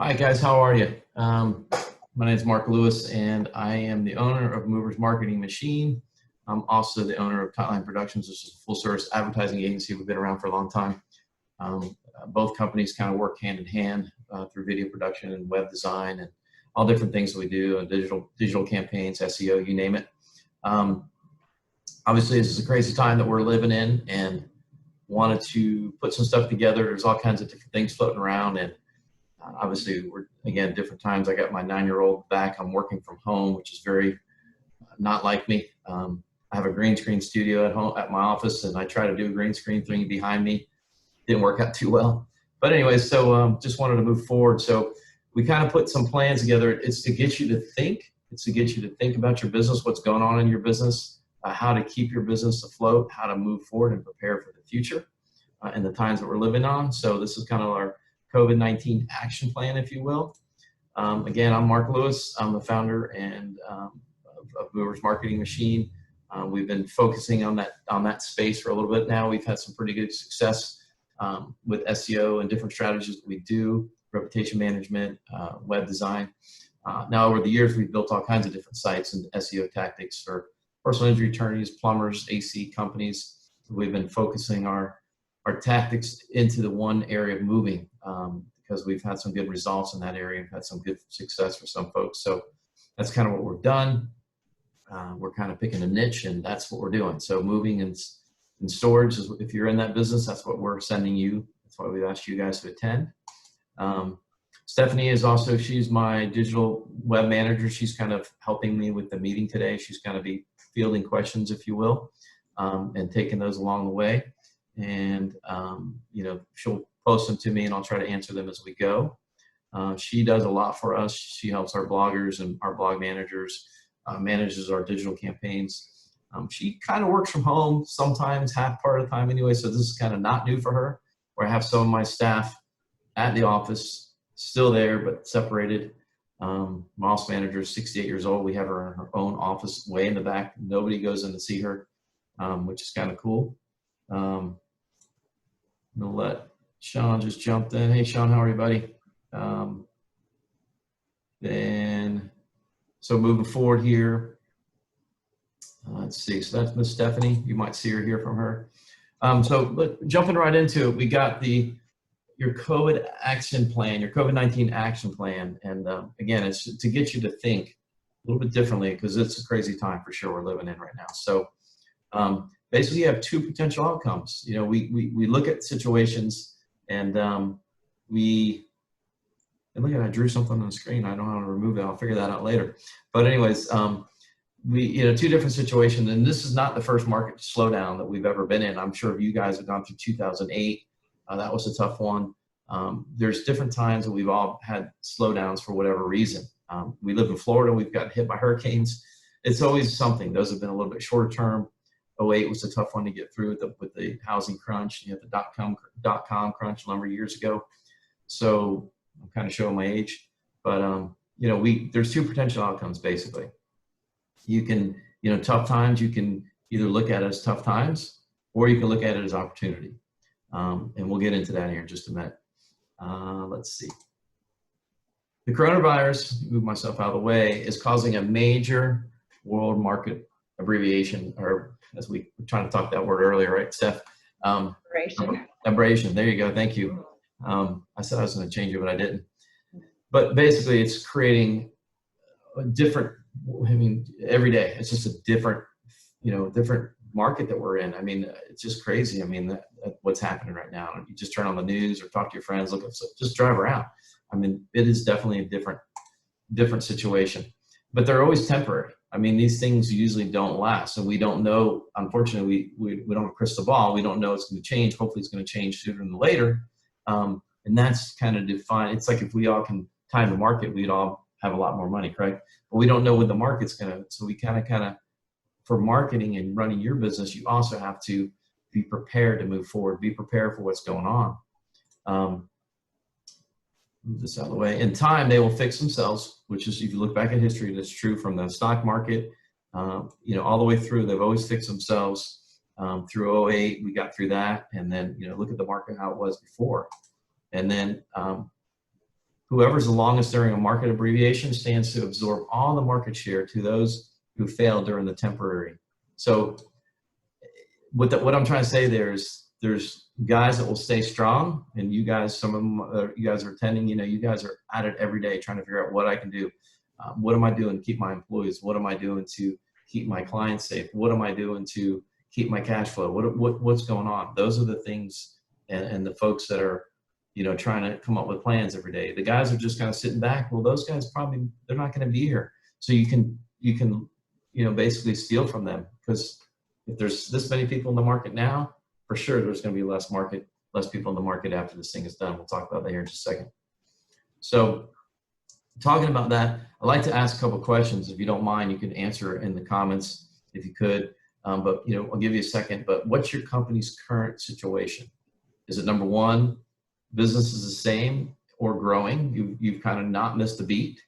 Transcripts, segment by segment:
Hi guys, how are you? My name is Mark Lewis and I am the owner of Movers Marketing Machine. I'm also the owner of Tightline Productions, which is a full service advertising agency. We've been around for a long time. Both companies kind of work hand in hand through video production and web design and all different things that we do, and digital campaigns, SEO, you name it. Obviously, this is a crazy time that we're living in and wanted to put some stuff together. There's all kinds of different things floating around, and obviously, we're, again, different times. I got my 9-year-old back. I'm working from home, which is very not like me. I have a green screen studio at home at my office, and I try to do a green screen thing behind me. Didn't work out too well. But anyway, so just wanted to move forward. So we kind of put some plans together. It's to get you to think. It's to get you to think about your business, what's going on in your business, how to keep your business afloat, how to move forward and prepare for the future and the times that we're living on. So this is kind of our COVID-19 action plan, if you will. Again, I'm Mark Lewis. I'm the founder and of Movers Marketing Machine. We've been focusing on that space for a little bit now. We've had some pretty good success with SEO and different strategies that we do, reputation management, web design. Now, over the years, we've built all kinds of different sites and SEO tactics for personal injury attorneys, plumbers, AC companies. We've been focusing our tactics into the one area of moving because we've had some good results in that area and had some good success for some folks. So that's kind of what we've done. We're kind of picking a niche, and that's what we're doing. So moving and storage, is, if you're in that business, that's what we're sending you. That's why we've asked you guys to attend. Stephanie is also, she's my digital web manager. She's kind of helping me with the meeting today. She's going to be fielding questions, if you will, and taking those along the way. And, you know, she'll post them to me and I'll try to answer them as we go. She does a lot for us. She helps our bloggers and our blog managers, manages our digital campaigns. She kind of works from home sometimes, half part of the time anyway, so this is kind of not new for her, where I have some of my staff at the office, still there, but separated. My office manager is 68 years old. We have her in her own office way in the back. Nobody goes in to see her, which is kind of cool. I'm gonna let Sean just jump in. Hey, Sean, how are you, buddy? So moving forward here, let's see. So that's Miss Stephanie. You might see her, hear from her. Jumping right into it, we got your COVID action plan, your COVID-19 action plan, and again, it's to get you to think a little bit differently because it's a crazy time for sure we're living in right now. So. Basically, you have two potential outcomes. You know, we look at situations and look at, I drew something on the screen. I don't know how to remove it. I'll figure that out later. But anyways, two different situations, and this is not the first market slowdown that we've ever been in. I'm sure you guys have gone through 2008. That was a tough one. There's different times that we've all had slowdowns for whatever reason. We live in Florida. We've got hit by hurricanes. It's always something. Those have been a little bit shorter term. 2008 was a tough one to get through with the housing crunch. You had the dot-com crunch a number of years ago. So I'm kind of showing my age, but there's two potential outcomes basically. You can, tough times, you can either look at it as tough times or you can look at it as opportunity. And we'll get into that here in just a minute. Let's see. The coronavirus, move myself out of the way, is causing a major world market abbreviation, or as we were trying to talk that word earlier, right, Steph? Abrasion. There you go. Thank you. I said I was going to change it, but I didn't. But basically, it's creating a different. I mean, every day it's just a different, different market that we're in. I mean, it's just crazy. I mean, what's happening right now. You just turn on the news or talk to your friends, look at, just drive around. I mean, it is definitely a different situation. But they're always temporary. I mean, these things usually don't last, and we don't know. Unfortunately, we don't have a crystal ball. We don't know it's going to change. Hopefully, it's going to change sooner than later. And that's kind of defined. It's like if we all can time the market, we'd all have a lot more money, correct? But we don't know when the market's going to. So we kind of, for marketing and running your business, you also have to be prepared to move forward. Be prepared for what's going on. Move this out of the way. In time, they will fix themselves, which is, if you look back at history, that's true from the stock market, all the way through. They've always fixed themselves. Through 08, we got through that. And then, look at the market, how it was before. And then whoever's the longest during a market abbreviation stands to absorb all the market share to those who failed during the temporary. So what I'm trying to say there is there's guys that will stay strong, and you guys, some of them, you guys are attending, you guys are at it every day trying to figure out what I can do. What am I doing to keep my employees? What am I doing to keep my clients safe? What am I doing to keep my cash flow? What's going on? Those are the things, and the folks that are, trying to come up with plans every day. The guys are just kind of sitting back. Well, those guys probably, they're not going to be here. So you can, basically steal from them, because if there's this many people in the market now, for sure there's going to be less people in the market after this thing is done. We'll talk about that here in just a second. So talking about that, I'd like to ask a couple questions. If you don't mind, you can answer in the comments if you could. But I'll give you a second. But what's your company's current situation? Is it number one, business is the same or growing? You've kind of not missed a beat,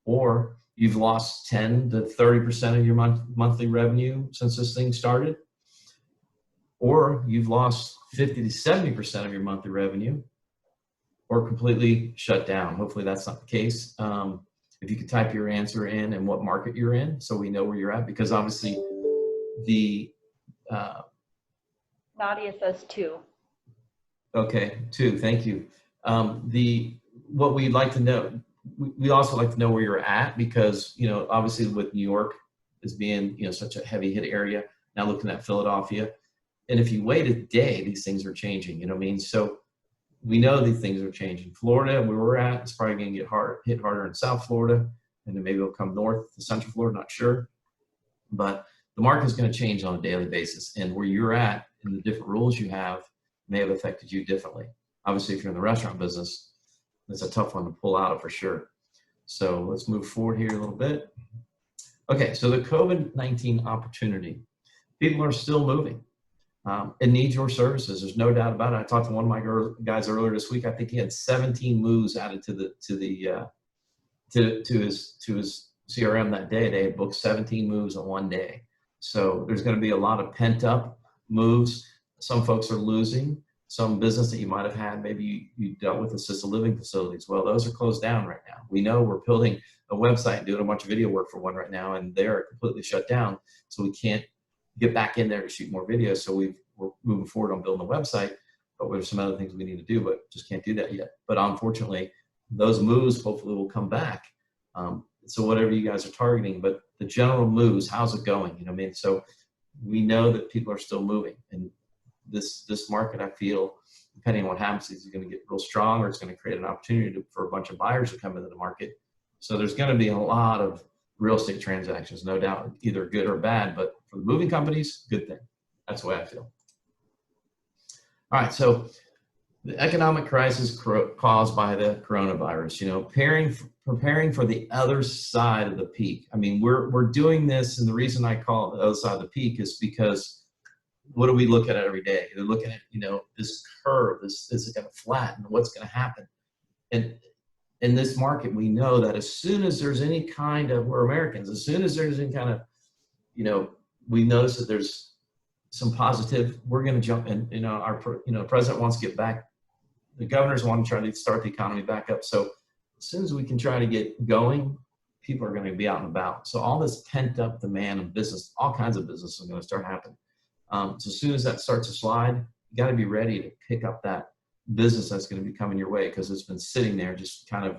or you've lost 10 to 30% of your monthly revenue since this thing started, or you've lost 50 to 70% of your monthly revenue, or completely shut down. Hopefully that's not the case. If you could type your answer in and what market you're in, so we know where you're at, because obviously the Nadia says 2. Okay, 2, thank you. What we'd like to know, we also like to know where you're at, because obviously with New York as being such a heavy hit area, now looking at Philadelphia, and if you wait a day, these things are changing. You know what I mean? So we know these things are changing. Florida, where we're at, it's probably going to get hit harder in South Florida, and then maybe it'll come north to Central Florida, not sure. But the market is going to change on a daily basis, and where you're at and the different rules you have may have affected you differently. Obviously, if you're in the restaurant business, it's a tough one to pull out of for sure. So let's move forward here a little bit. Okay, so the COVID-19 opportunity. People are still moving and need your services. There's no doubt about it. I talked to one of my guys earlier this week. I think he had 17 moves added to his CRM that day. They had booked 17 moves in one day. So there's going to be a lot of pent up moves. Some folks are losing. Some business that you might have had, maybe you dealt with assisted living facilities. Well, those are closed down right now. We know we're building a website and doing a bunch of video work for one right now, and they're completely shut down. So we can't get back in there to shoot more videos. So we're moving forward on building a website, but there's some other things we need to do, but just can't do that yet. But unfortunately, those moves hopefully will come back. So whatever you guys are targeting, but the general moves, how's it going? You know what I mean? So we know that people are still moving, and this market, I feel, depending on what happens, is going to get real strong, or it's going to create an opportunity for a bunch of buyers to come into the market. So there's going to be a lot of real estate transactions, no doubt, either good or bad, but for the moving companies, good thing. That's the way I feel. All right, so the economic crisis caused by the coronavirus, preparing for the other side of the peak. I mean, we're doing this, and the reason I call it the other side of the peak is because what do we look at every day? They're looking at, this curve, is it going to flatten? What's going to happen? And in this market, we know that as soon as there's any kind of, we're Americans, as soon as there's any kind of, we notice that there's some positive, we're going to jump in. Our president wants to get back. The governors want to try to start the economy back up. So as soon as we can try to get going, people are going to be out and about. So all this pent up demand in business, all kinds of business is going to start happening. So as soon as that starts to slide, you got to be ready to pick up that business that's going to be coming your way, because it's been sitting there just kind of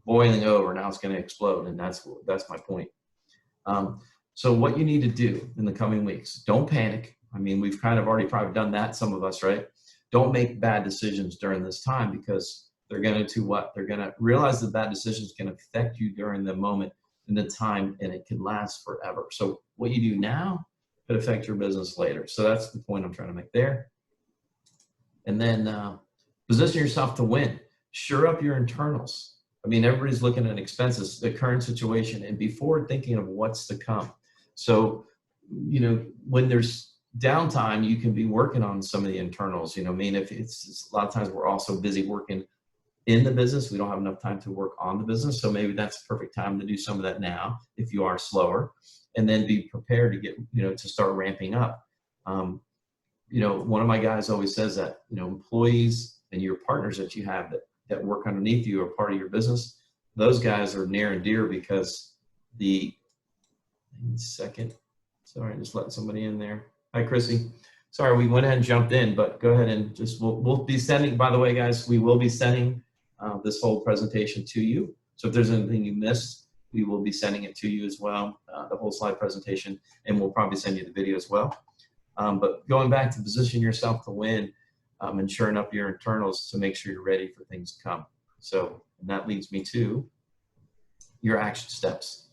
boiling over. Now it's going to explode, and that's my point. So what you need to do in the coming weeks, don't panic. I mean, we've kind of already probably done that, some of us, right? Don't make bad decisions during this time, because they're going to what? They're going to realize that bad decisions can affect you during the moment and the time, and it can last forever. So what you do now could affect your business later. So that's the point I'm trying to make there. And then position yourself to win. Shore up your internals. I mean, everybody's looking at expenses, the current situation, and before thinking of what's to come. So, when there's downtime, you can be working on some of the internals. If it's a lot of times we're also busy working in the business, we don't have enough time to work on the business. So maybe that's the perfect time to do some of that now if you are slower, and then be prepared to get, to start ramping up. One of my guys always says that, employees and your partners that you have, that that work underneath you are part of your business, those guys are near and dear because second, sorry, just letting somebody in there. Hi, Chrissy. Sorry, we went ahead and jumped in, but go ahead and just, we'll be sending, by the way, guys, we will be sending this whole presentation to you. So if there's anything you missed, we will be sending it to you as well, the whole slide presentation, and we'll probably send you the video as well. But going back to position yourself to win, and shoring up your internals to make sure you're ready for things to come. So and that leads me to your action steps.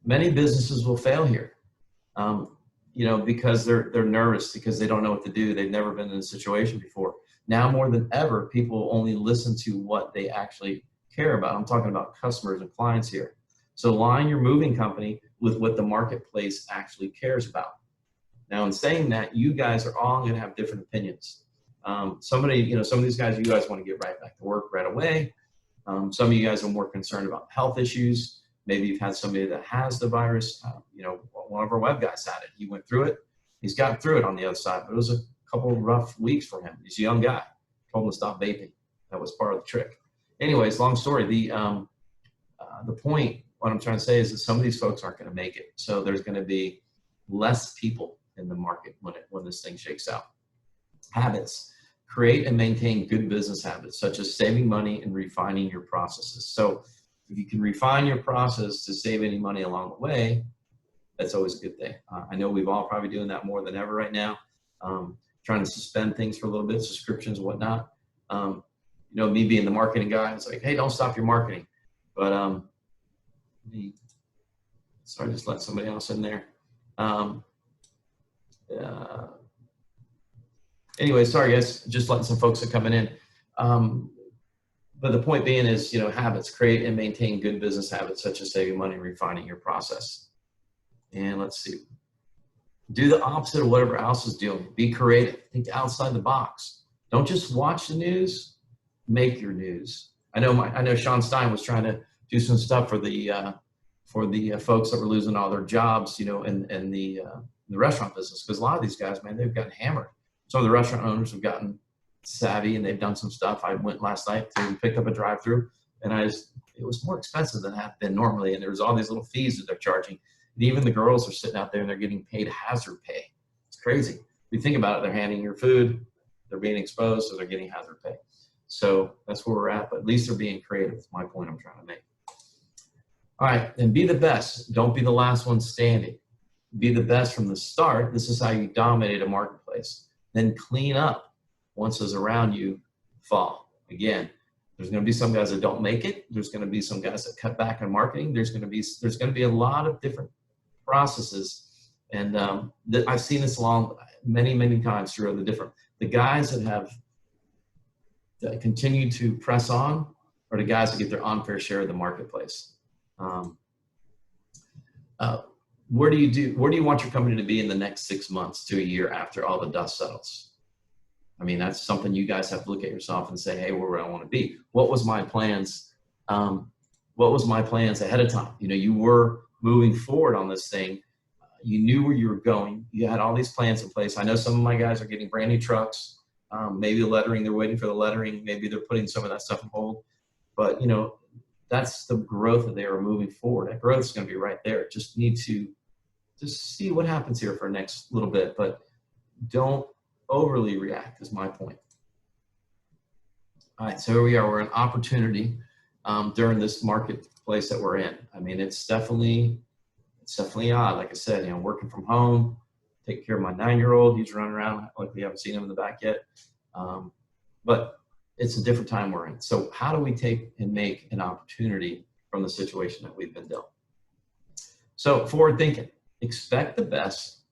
Many businesses will fail here, you know, because they're nervous, because they don't know what to do. They've never been in a situation before. Now more than ever, people only listen to what they actually care about. I'm talking about customers and clients here. So align your moving company with what the marketplace actually cares about. Now, in saying that, you guys are all going to have different opinions. Somebody, you know, some of these guys, you guys want to get right back to work right away. Some of you guys are more concerned about health issues. Maybe you've had somebody that has the virus. You know, one of our web guys had it. He went through it. He's gotten through it on the other side, but it was a couple of rough weeks for him. He's a young guy. Told him to stop vaping. That was part of the trick. Anyways, long story. The point, what I'm trying to say is that some of these folks aren't going to make it. So there's going to be less people in the market when this thing shakes out. Habits. Create and maintain good business habits, such as saving money and refining your processes. So if you can refine your process to save any money along the way, that's always a good thing. I know we've all probably doing that more than ever right now. Trying to suspend things for a little bit, subscriptions, whatnot. You know, me being the marketing guy, it's like, hey, don't stop your marketing. But sorry, just let somebody else in there. Anyway, sorry guys, just letting some folks are coming in. But the point being is, you know, habits, create and maintain good business habits, such as saving money and refining your process. And let's see, do the opposite of whatever else is doing. Be creative, think outside the box. Don't just watch the news, make your news. I know Sean Stein was trying to do some stuff for the folks that were losing all their jobs, you know, in the restaurant business, because a lot of these guys, man, they've gotten hammered. Some of the restaurant owners have gotten savvy and they've done some stuff. I went last night to pick up a drive-through, and it was more expensive than it had been normally, and there was all these little fees that they're charging. And even the girls are sitting out there and they're getting paid hazard pay. It's crazy. If you think about it, they're handing your food, they're being exposed, so they're getting hazard pay. So that's where we're at, but at least they're being creative. That's my point I'm trying to make. All right, and be the best. Don't be the last one standing. Be the best from the start. This is how you dominate a marketplace. Then clean up once those around you fall. Again, there's going to be some guys that don't make it. There's going to be some guys that cut back on marketing. There's going to be a lot of different processes, and I've seen this along many times through the guys that continue to press on are the guys that get their unfair share of the marketplace. Where do you want your company to be in the next 6 months to a year after all the dust settles? I mean, that's something you guys have to look at yourself and say, hey, where do I want to be? What was my plans? What was my plans ahead of time? You know, you were moving forward on this thing. You knew where you were going. You had all these plans in place. I know some of my guys are getting brand new trucks. Maybe the lettering, they're waiting for the lettering. Maybe they're putting some of that stuff on hold. But, you know, that's the growth that they are moving forward. That growth is going to be right there. Just need to just see what happens here for the next little bit, but don't overly react is my point. All right, so here we are. We're an opportunity during this marketplace that we're in. I mean, it's definitely odd. Like I said, you know, working from home, taking care of my 9-year-old. He's running around like we haven't seen him in the back yet. But it's a different time we're in. So how do we take and make an opportunity from the situation that we've been dealt? So forward thinking, expect the best,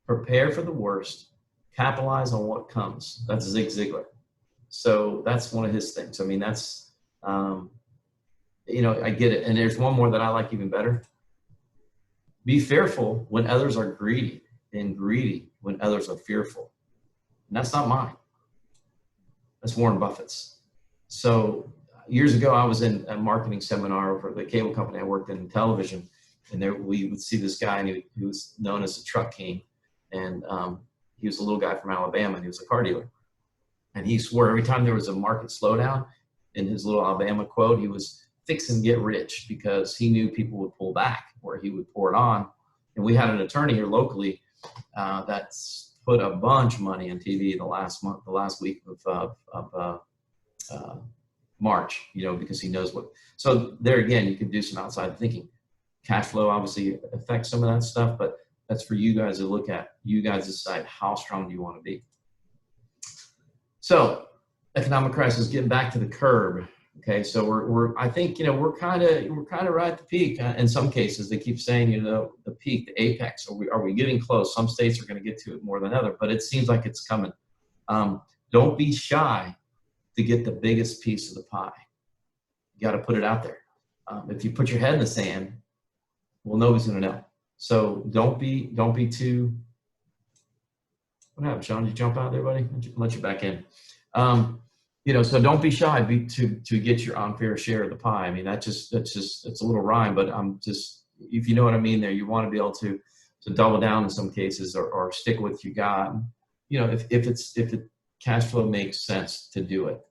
prepare for the worst, capitalize on what comes. That's Zig Ziglar. So that's one of his things. I mean, that's, you know, I get it. And there's one more that I like even better. Be fearful when others are greedy, and greedy when others are fearful. And that's not mine. That's Warren Buffett's. So years ago, I was in a marketing seminar for the cable company I worked in television, and there we would see this guy, and he was known as the truck king, and he was a little guy from Alabama, and he was a car dealer. And he swore every time there was a market slowdown, in his little Alabama quote, he was fixing to get rich because he knew people would pull back where he would pour it on. And we had an attorney here locally that's put a bunch of money in TV the last week of March, because he knows what. So there again, you can do some outside thinking. Cash flow obviously affects some of that stuff, but that's for you guys to look at. You guys decide how strong do you want to be. So economic crisis, getting back to the curb. Okay, so I think we're kind of right at the peak. In some cases, they keep saying the peak, the apex. Are we getting close? Some states are going to get to it more than others, but it seems like it's coming. Don't be shy to get the biggest piece of the pie. You got to put it out there. If you put your head in the sand, well, nobody's going to know. So don't be too. What happened, Sean? Did you jump out there, buddy? Let you back in. So don't be shy to get your unfair share of the pie. I mean, it's a little rhyme, but if you know what I mean there, you want to be able to double down in some cases or stick with what you got. If the cash flow makes sense to do it.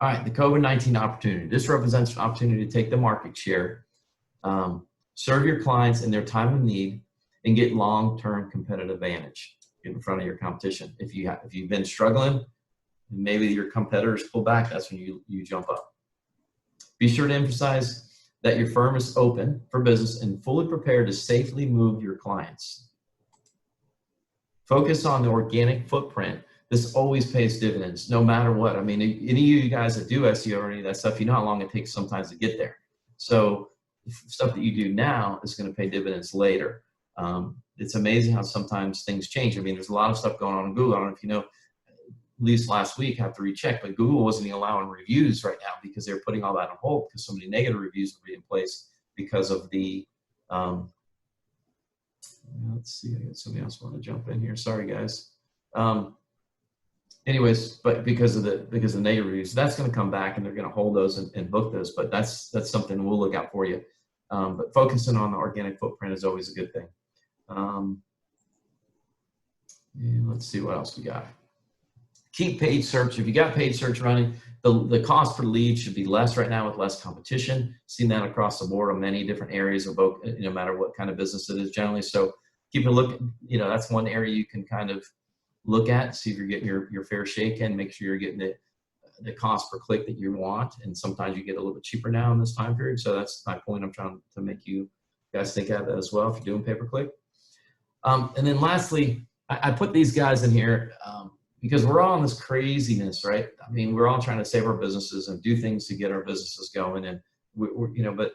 All right, the COVID-19 opportunity. This represents an opportunity to take the market share, serve your clients in their time of need, and get long-term competitive advantage in front of your competition. If you've been struggling, maybe your competitors pull back, that's when you jump up. Be sure to emphasize that your firm is open for business and fully prepared to safely move your clients. Focus on the organic footprint. This always pays dividends, no matter what. I mean, any of you guys that do SEO or any of that stuff, you know how long it takes sometimes to get there. So stuff that you do now is going to pay dividends later. It's amazing how sometimes things change. I mean, there's a lot of stuff going on in Google. I don't know if you know, at least last week, I have to recheck, but Google wasn't even allowing reviews right now because they're putting all that on hold because so many negative reviews will be in place because of the, let's see, I got somebody else want to jump in here. Sorry, guys. Anyways, but because of the negative reviews, that's going to come back and they're going to hold those and book those, but that's something we'll look out for you. But focusing on the organic footprint is always a good thing. And let's see what else we got. Keep paid search. If you got paid search running, the cost per lead should be less right now with less competition. Seen that across the board on many different areas of both, no matter what kind of business it is generally. So keep a look, that's one area you can kind of look at, see if you're getting your fair shake in, make sure you're getting the cost per click that you want. And sometimes you get a little bit cheaper now in this time period. So that's my point. I'm trying to make you guys think of that as well if you're doing pay-per-click. And then lastly, I put these guys in here because we're all in this craziness, right? I mean, we're all trying to save our businesses and do things to get our businesses going. And but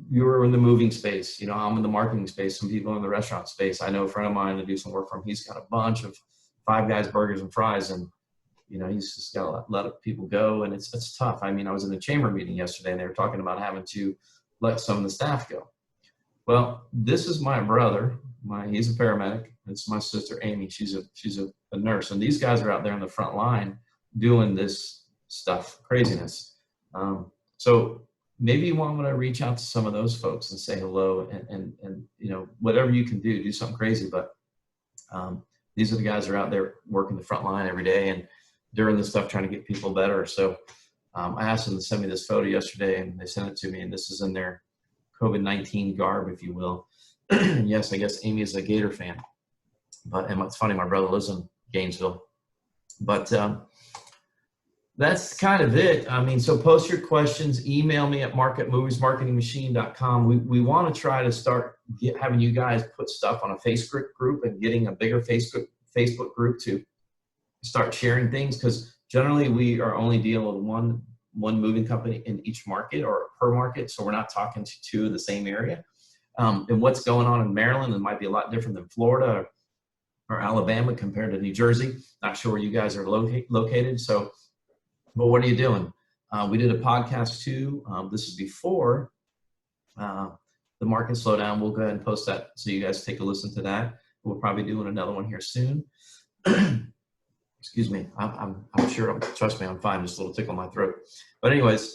you're in the moving space, I'm in the marketing space, some people in the restaurant space. I know a friend of mine to do some work for him. He's got a bunch of Five Guys burgers and fries, and he's just got to let people go, and it's tough. I mean, I was in a chamber meeting yesterday, and they were talking about having to let some of the staff go. Well, this is my brother. He's a paramedic. It's my sister Amy. She's a nurse, and these guys are out there on the front line doing this stuff, craziness. So maybe you want to reach out to some of those folks and say hello, and whatever you can do something crazy. But these are the guys that are out there working the front line every day and doing this stuff, trying to get people better. So I asked them to send me this photo yesterday, and they sent it to me, and this is in their COVID-19 garb, if you will. And yes, I guess Amy is a Gator fan, and it's funny, my brother lives in Gainesville. But that's kind of it. I mean, so post your questions, email me at marketmoviesmarketingmachine.com. We want to try to start having you guys put stuff on a Facebook group and getting a bigger Facebook group to start sharing things, because generally we are only dealing with one moving company in each market or per market. So we're not talking to two in the same area. And what's going on in Maryland, it might be a lot different than Florida or Alabama compared to New Jersey. Not sure where you guys are located. So, but what are you doing? We did a podcast too. This is before the market slowdown. We'll go ahead and post that so you guys take a listen to that. We'll probably doing another one here soon. Excuse me. I'm sure. Trust me, I'm fine. Just a little tickle in my throat. But anyways,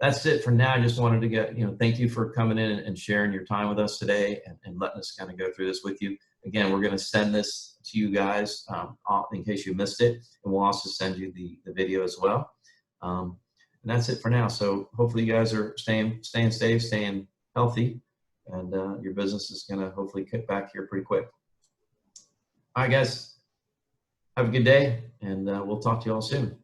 that's it for now. I just wanted to get, thank you for coming in and sharing your time with us today and letting us kind of go through this with you. Again, we're going to send this to you guys in case you missed it, and we'll also send you the video as well. And that's it for now. So hopefully you guys are staying safe, staying healthy, and your business is going to hopefully kick back here pretty quick. All right, guys, have a good day, and we'll talk to you all soon.